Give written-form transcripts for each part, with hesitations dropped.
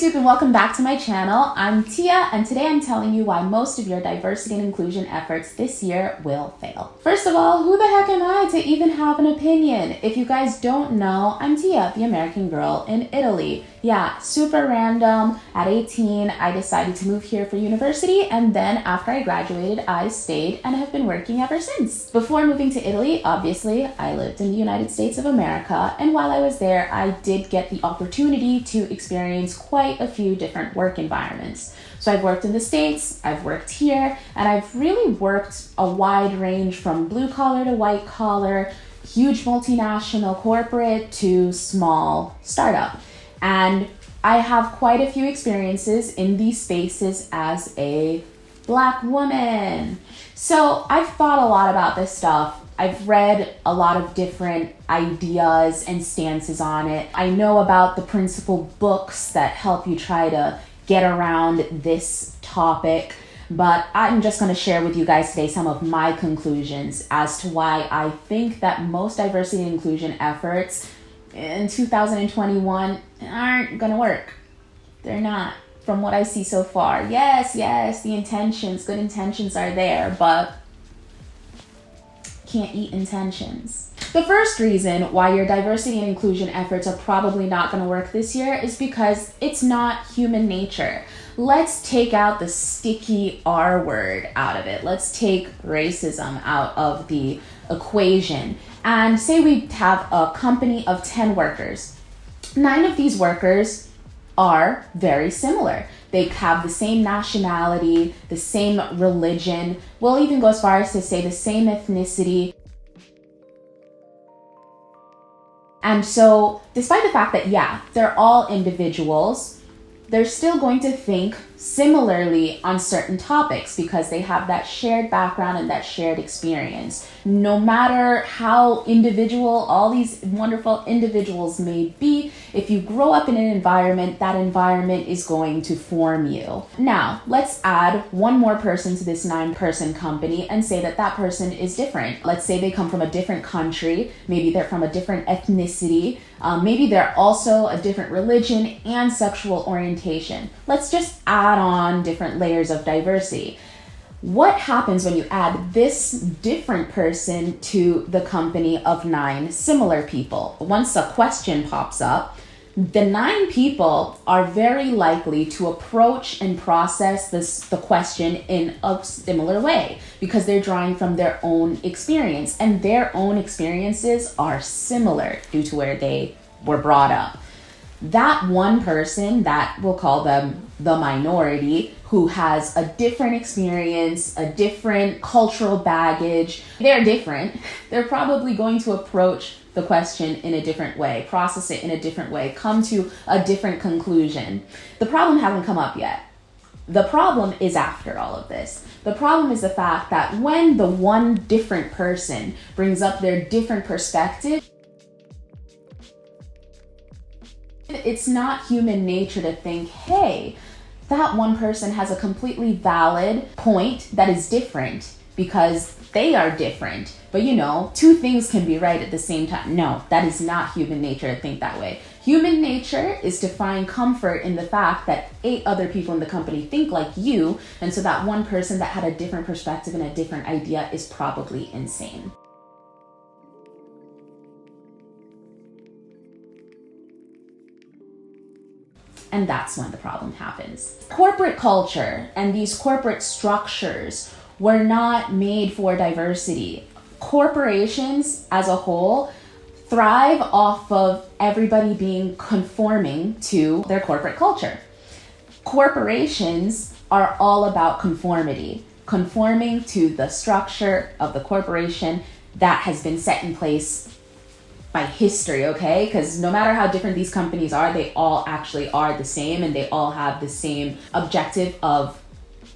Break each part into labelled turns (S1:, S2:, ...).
S1: YouTube and welcome back to my channel. I'm Tia and today I'm telling you why most of your diversity and inclusion efforts this year will fail. First of all, who the heck am I to even have an opinion? If you guys don't know, I'm Tia, the American girl in Italy. Yeah, super random. At 18, I decided to move here for university, and then after I graduated, I stayed and have been working ever since. Before moving to Italy, obviously, I lived in the United States of America, and while I was there, I did get the opportunity to experience quite a few different work environments. So I've worked in the States, I've worked here, and I've really worked a wide range from blue collar to white collar, huge multinational corporate to small startup. And I have quite a few experiences in these spaces as a Black woman. So I've thought a lot about this stuff. I've read a lot of different ideas and stances on it. I know about the principal books that help you try to get around this topic, but I'm just going to share with you guys today some of my conclusions as to why I think that most diversity and inclusion efforts in 2021 aren't gonna work. They're not, from what I see so far. Yes, the intentions, good intentions are there, but can't eat intentions. The first reason why your diversity and inclusion efforts are probably not gonna work this year is because it's not human nature. Let's take out the sticky R word out of it. Let's take racism out of the equation. And say we have a company of 10 workers. 9 of these workers are very similar. They have the same nationality, the same religion. We'll even go as far as to say the same ethnicity. And so, despite the fact that, yeah, they're all individuals, they're still going to think similarly on certain topics because they have that shared background and that shared experience. No matter how individual all these wonderful individuals may be, if you grow up in an environment, that environment is going to form you. Now, let's add one more person to this 9-person company and say that that person is different. Let's say they come from a different country, maybe they're from a different ethnicity, maybe they're also a different religion and sexual orientation. Let's just add on different layers of diversity. What happens when you add this different person to the company of 9 similar people? Once a question pops up, the 9 people are very likely to approach and process the question in a similar way because they're drawing from their own experience, and their own experiences are similar due to where they were brought up. That one person, that we'll call them the minority, who has a different experience, a different cultural baggage, they're different. They're probably going to approach the question in a different way, process it in a different way, come to a different conclusion. The problem hasn't come up yet. The problem is after all of this. The problem is the fact that when the one different person brings up their different perspective, it's not human nature to think, hey, that one person has a completely valid point that is different because they are different. But you know, 2 things can be right at the same time. No, that is not human nature to think that way. Human nature is to find comfort in the fact that 8 other people in the company think like you, and so that one person that had a different perspective and a different idea is probably insane. And that's when the problem happens. Corporate culture and these corporate structures were not made for diversity. Corporations as a whole thrive off of everybody being conforming to their corporate culture. Corporations are all about conformity, conforming to the structure of the corporation that has been set in place by history, okay? Because no matter how different these companies are, they all actually are the same and they all have the same objective of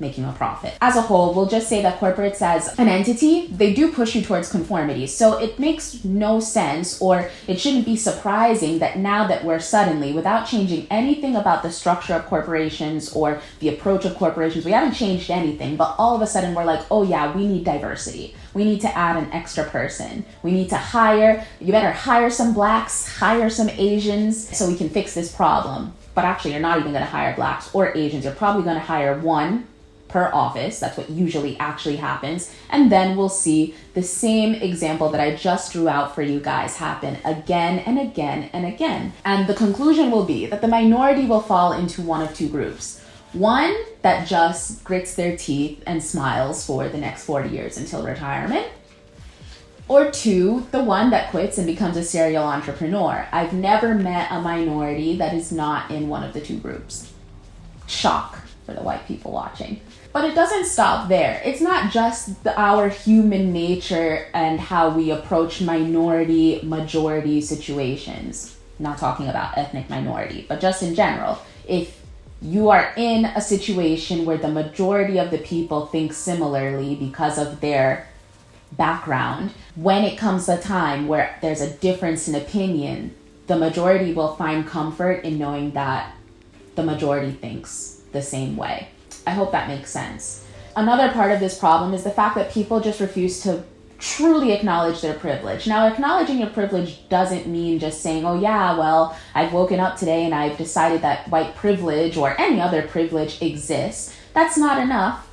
S1: making a profit. As a whole, we'll just say that corporates as an entity, they do push you towards conformity. So it makes no sense, or it shouldn't be surprising that now that we're suddenly, without changing anything about the structure of corporations or the approach of corporations, we haven't changed anything, but all of a sudden we're like, oh yeah, we need diversity. We need to add an extra person. We need to hire, you better hire some Blacks, hire some Asians so we can fix this problem. but actually you're not even going to hire blacks or Asians. You're probably going to hire one per office. That's what usually actually happens. And then we'll see the same example that I just drew out for you guys happen again and again and again. And the conclusion will be that the minority will fall into one of two groups. One that just grits their teeth and smiles for the next 40 years until retirement. Or two, the one that quits and becomes a serial entrepreneur. I've never met a minority that is not in one of the two groups. Shock for the white people watching. But it doesn't stop there. It's not just our human nature and how we approach minority, majority situations. I'm not talking about ethnic minority, but just in general. If you are in a situation where the majority of the people think similarly because of their background, when it comes a time where there's a difference in opinion, the majority will find comfort in knowing that the majority thinks the same way. I hope that makes sense. Another part of this problem is the fact that people just refuse to truly acknowledge their privilege. Now, acknowledging your privilege doesn't mean just saying, oh yeah, well, I've woken up today and I've decided that white privilege or any other privilege exists. That's not enough.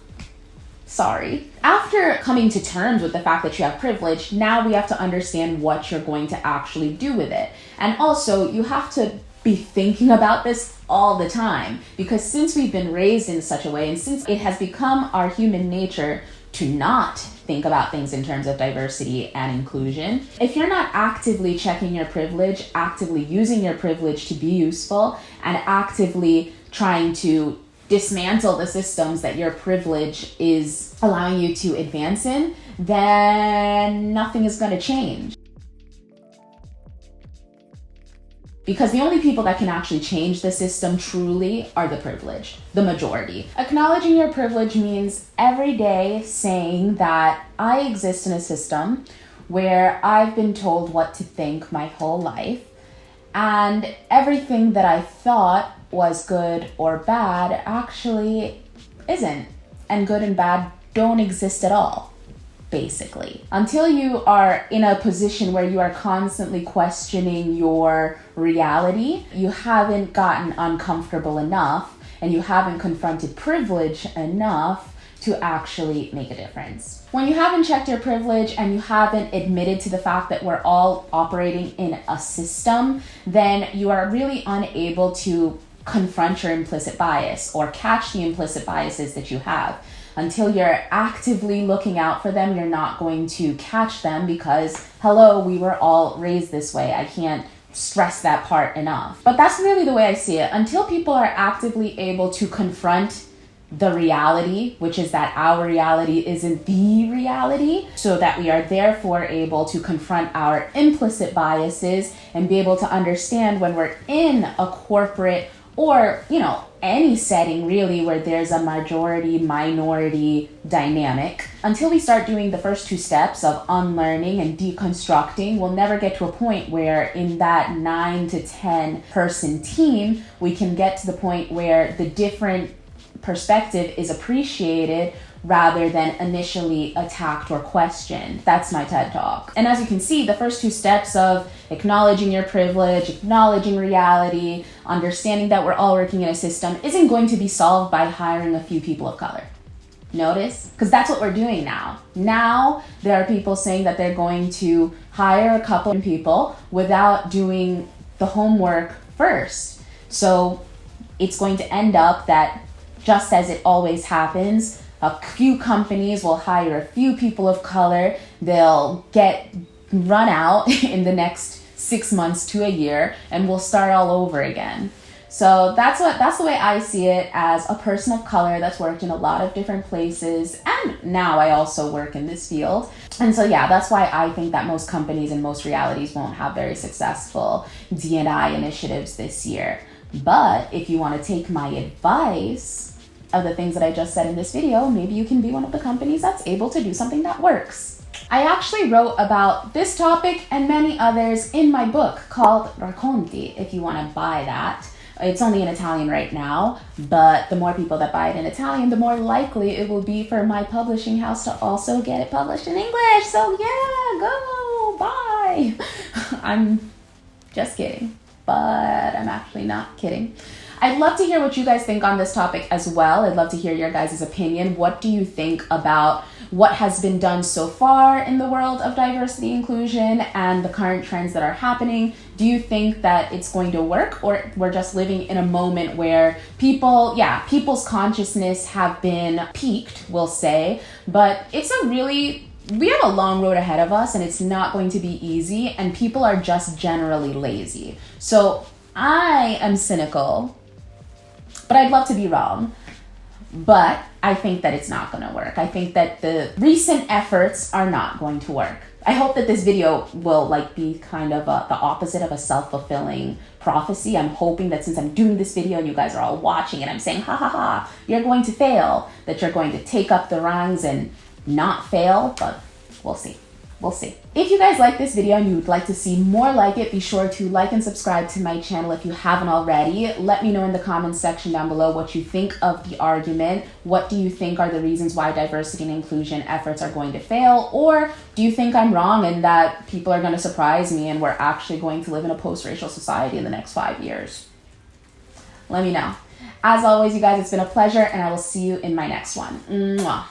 S1: Sorry. After coming to terms with the fact that you have privilege, now we have to understand what you're going to actually do with it. And also, you have to be thinking about this all the time, because since we've been raised in such a way and since it has become our human nature to not think about things in terms of diversity and inclusion, if you're not actively checking your privilege, actively using your privilege to be useful, and actively trying to dismantle the systems that your privilege is allowing you to advance in, then nothing is going to change. Because the only people that can actually change the system truly are the privileged, the majority. Acknowledging your privilege means every day saying that I exist in a system where I've been told what to think my whole life, and everything that I thought was good or bad actually isn't. And good and bad don't exist at all. Basically, until you are in a position where you are constantly questioning your reality, you haven't gotten uncomfortable enough and you haven't confronted privilege enough to actually make a difference. When you haven't checked your privilege and you haven't admitted to the fact that we're all operating in a system, then you are really unable to confront your implicit bias or catch the implicit biases that you have. Until you're actively looking out for them, you're not going to catch them because, hello, we were all raised this way. I can't stress that part enough. But that's really the way I see it. Until people are actively able to confront the reality, which is that our reality isn't the reality, so that we are therefore able to confront our implicit biases and be able to understand when we're in a corporate or, any setting really where there's a majority minority dynamic. Until we start doing the first two steps of unlearning and deconstructing, we'll never get to a point where in that 9 to 10 person team, we can get to the point where the different perspective is appreciated rather than initially attacked or questioned. That's my TED Talk. And as you can see, the first two steps of acknowledging your privilege, acknowledging reality, understanding that we're all working in a system isn't going to be solved by hiring a few people of color. Notice? Because that's what we're doing now. Now there are people saying that they're going to hire a couple of people without doing the homework first. So it's going to end up that, just as it always happens, a few companies will hire a few people of color. They'll get run out in the next 6 months to a year, and we'll start all over again. So that's the way I see it as a person of color that's worked in a lot of different places. And now I also work in this field. And so yeah, that's why I think that most companies and most realities won't have very successful D&I initiatives this year. But if you want to take my advice of the things that I just said in this video, maybe you can be one of the companies that's able to do something that works. I actually wrote about this topic and many others in my book called Racconti, if you want to buy that. It's only in Italian right now, but the more people that buy it in Italian, the more likely it will be for my publishing house to also get it published in English. So yeah, go, buy. I'm just kidding, but I'm actually not kidding. I'd love to hear what you guys think on this topic as well. I'd love to hear your guys' opinion. What do you think about what has been done so far in the world of diversity inclusion and the current trends that are happening? Do you think that it's going to work, or we're just living in a moment where people's consciousness have been peaked, we'll say, but we have a long road ahead of us and it's not going to be easy, and people are just generally lazy. So I am cynical, but I'd love to be wrong. But I think that it's not going to work. I think that the recent efforts are not going to work. I hope that this video will be kind of the opposite of a self-fulfilling prophecy. I'm hoping that since I'm doing this video and you guys are all watching and I'm saying, ha ha ha, you're going to fail, that you're going to take up the ranks and not fail, but we'll see. We'll see. If you guys like this video and you would like to see more like it, be sure to like and subscribe to my channel if you haven't already. Let me know in the comments section down below what you think of the argument. What do you think are the reasons why diversity and inclusion efforts are going to fail? Or do you think I'm wrong and that people are going to surprise me and we're actually going to live in a post-racial society in the next 5 years? Let me know. As always, you guys, it's been a pleasure, and I will see you in my next one. Mwah.